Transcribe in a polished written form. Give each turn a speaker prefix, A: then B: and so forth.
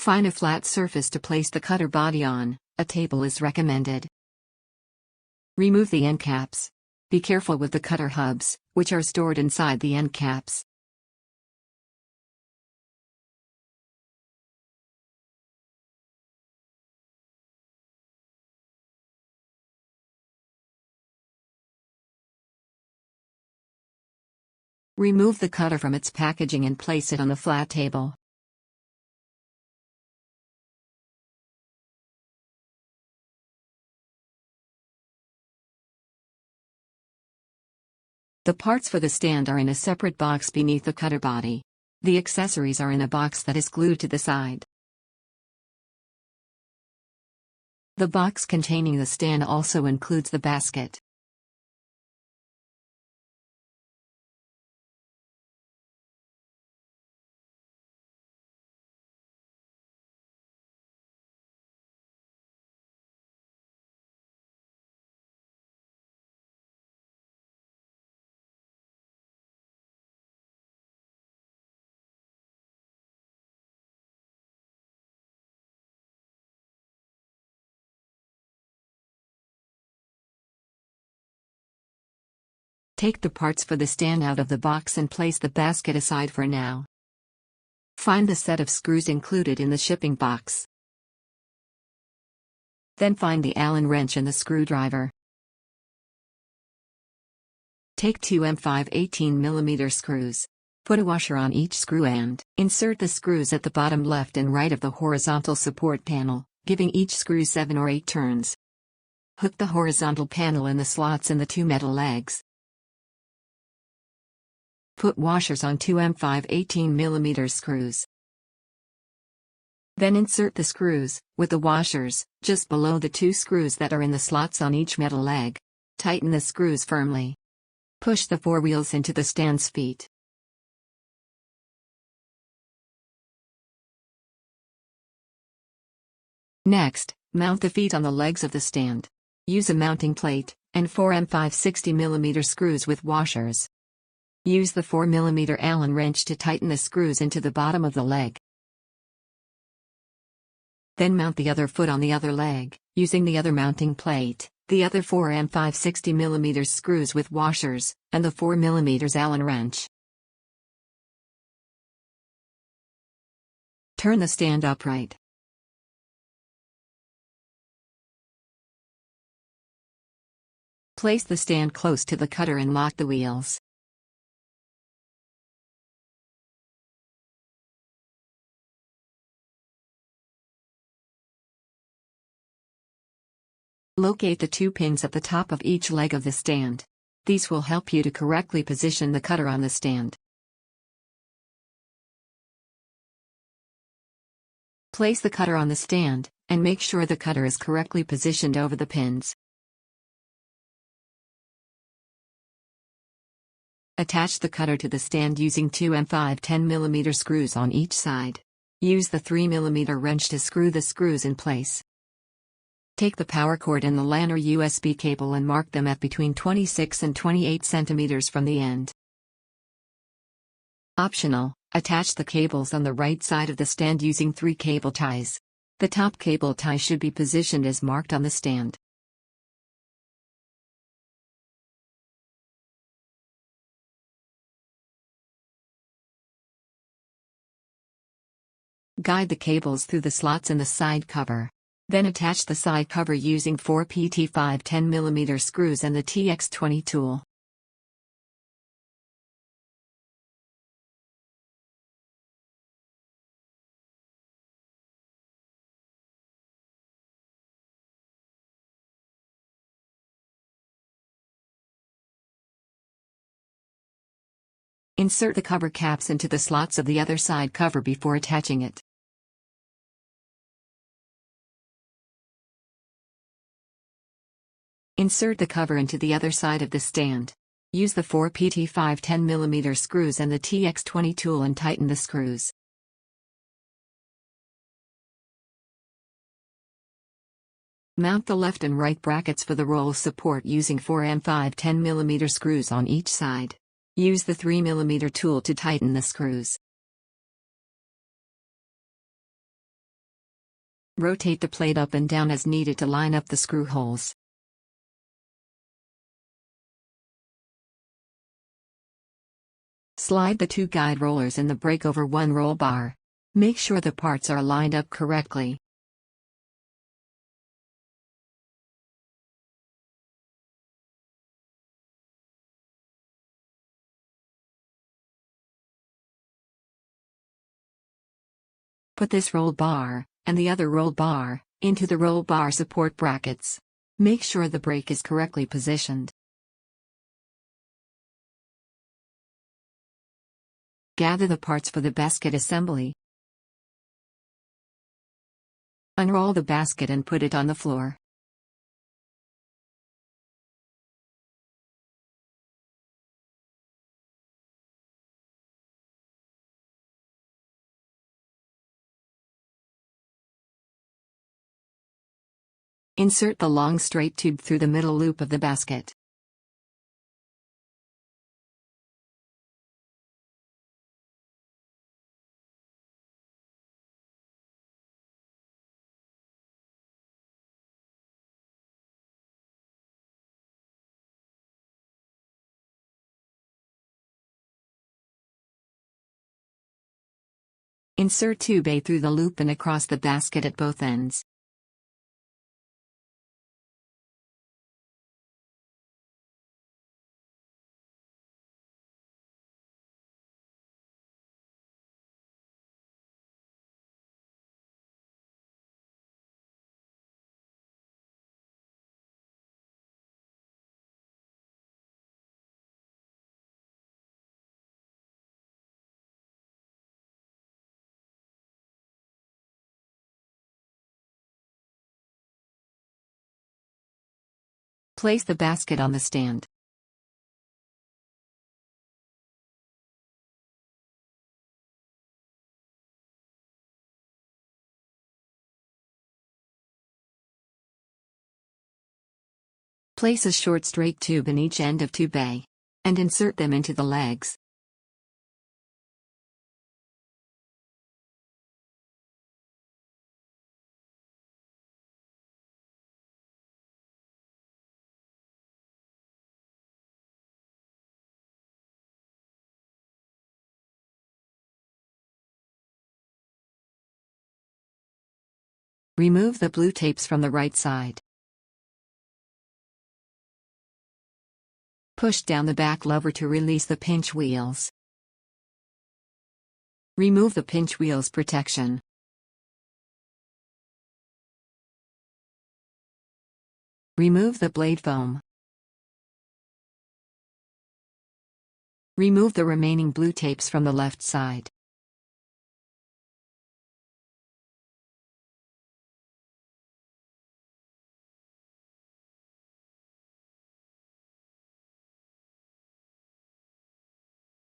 A: Find a flat surface to place the cutter body on. A table is recommended. Remove the end caps. Be careful with the cutter hubs, which are stored inside the end caps. Remove the cutter from its packaging and place it on the flat table. The parts for the stand are in a separate box beneath the cutter body. The accessories are in a box that is glued to the side. The box containing the stand also includes the basket. Take the parts for the stand out of the box and place the basket aside for now. Find the set of screws included in the shipping box. Then find the Allen wrench and the screwdriver. Take two M5 18mm screws. Put a washer on each screw and insert the screws at the bottom left and right of the horizontal support panel, giving each screw 7 or 8 turns. Hook the horizontal panel in the slots in the two metal legs. Put washers on two M5 18mm screws. Then insert the screws, with the washers, just below the two screws that are in the slots on each metal leg. Tighten the screws firmly. Push the 4 wheels into the stand's feet. Next, mount the feet on the legs of the stand. Use a mounting plate, and 4 M5 60mm screws with washers. Use the 4mm Allen wrench to tighten the screws into the bottom of the leg. Then mount the other foot on the other leg, using the other mounting plate, the other 4 M5 60mm screws with washers, and the 4mm Allen wrench. Turn the stand upright. Place the stand close to the cutter and lock the wheels. Locate the 2 pins at the top of each leg of the stand. These will help you to correctly position the cutter on the stand. Place the cutter on the stand, and make sure the cutter is correctly positioned over the pins. Attach the cutter to the stand using 2 M5 10mm screws on each side. Use the 3mm wrench to screw the screws in place. Take the power cord and the LAN or USB cable and mark them at between 26 and 28 cm from the end. Optional, attach the cables on the right side of the stand using 3 cable ties. The top cable tie should be positioned as marked on the stand. Guide the cables through the slots in the side cover. Then attach the side cover using 4 PT5 10mm screws and the TX20 tool. Insert the cover caps into the slots of the other side cover before attaching it. Insert the cover into the other side of the stand. Use the 4 PT5 10mm screws and the TX20 tool and tighten the screws. Mount the left and right brackets for the roll support using 4 M5 10mm screws on each side. Use the 3mm tool to tighten the screws. Rotate the plate up and down as needed to line up the screw holes. Slide the 2 guide rollers in the brake over 1 roll bar. Make sure the parts are lined up correctly. Put this roll bar, and the other roll bar, into the roll bar support brackets. Make sure the brake is correctly positioned. Gather the parts for the basket assembly. Unroll the basket and put it on the floor. Insert the long straight tube through the middle loop of the basket. Insert tube A through the loop and across the basket at both ends. Place the basket on the stand. Place a short straight tube in each end of tube A, and insert them into the legs. Remove the blue tapes from the right side. Push down the back lever to release the pinch wheels. Remove the pinch wheels protection. Remove the blade foam. Remove the remaining blue tapes from the left side.